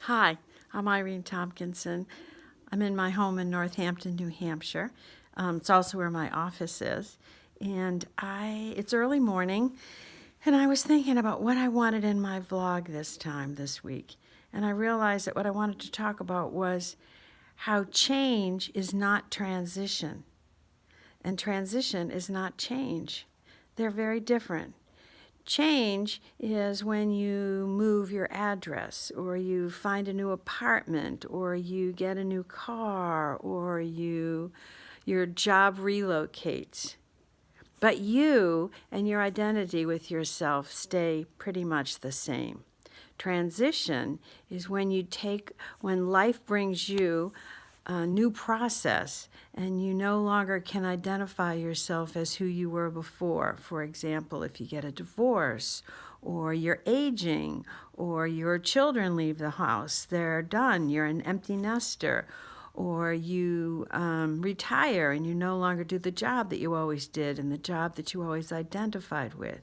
Hi, I'm Irene Tompkinson. I'm in my home in Northampton, New Hampshire. It's also where my office is. And it's early morning, and I was thinking about what I wanted in my vlog this week. And I realized that what I wanted to talk about was how change is not transition, and transition is not change. They're very different. Change is when you move your address, or you find a new apartment, or you get a new car, or your job relocates. But you and your identity with yourself stay pretty much the same. Transition is when life brings you a new process and you no longer can identify yourself as who you were before. For example, if you get a divorce, or you're aging, or your children leave the house, they're done, you're an empty nester, or you retire and you no longer do the job that you always did and the job that you always identified with.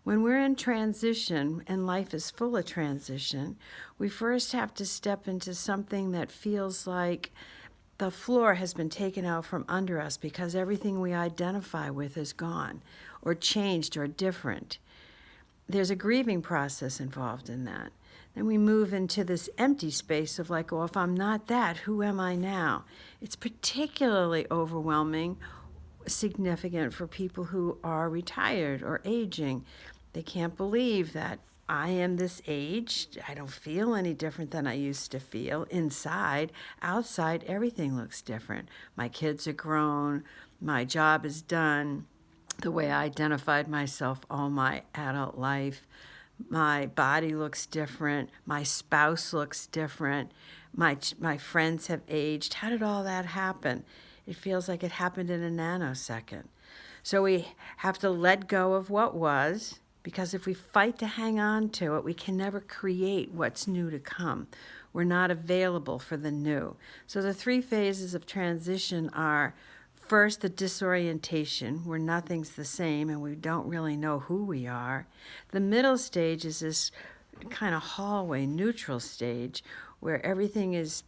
When we're in transition, and life is full of transition, we first have to step into something that feels like the floor has been taken out from under us because everything we identify with is gone, or changed, or different. There's a grieving process involved in that. Then we move into this empty space of like, oh, if I'm not that, who am I now? It's particularly overwhelming, significant for people who are retired or aging. They can't believe that I am this age. I don't feel any different than I used to feel inside. Outside, everything looks different. My kids are grown. My job is done. The way I identified myself all my adult life. My body looks different. My spouse looks different. My friends have aged. How did all that happen? It feels like it happened in a nanosecond. So we have to let go of what was, because if we fight to hang on to it, we can never create what's new to come. We're not available for the new. So the three phases of transition are: first, the disorientation, where nothing's the same and we don't really know who we are. The middle stage is this kind of hallway, neutral stage, where everything is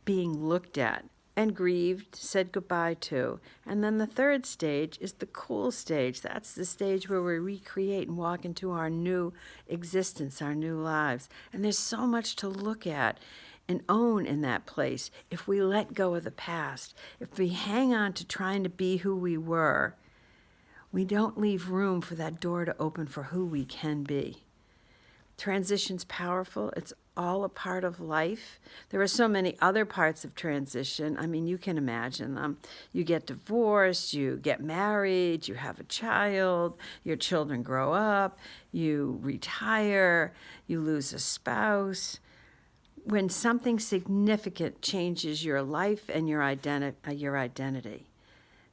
being looked at and grieved, said goodbye to. And then the third stage is the cool stage. That's the stage where we recreate and walk into our new existence, our new lives. And there's so much to look at and own in that place if we let go of the past. If we hang on to trying to be who we were, we don't leave room for that door to open for who we can be. Transition's powerful. It's all a part of life. There are so many other parts of transition. I mean, you can imagine them. You get divorced, you get married, you have a child, your children grow up, you retire, you lose a spouse. When something significant changes your life and your identity,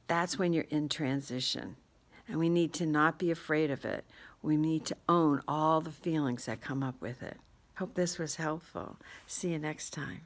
that's when you're in transition. And we need to not be afraid of it. We need to own all the feelings that come up with it. Hope this was helpful. See you next time.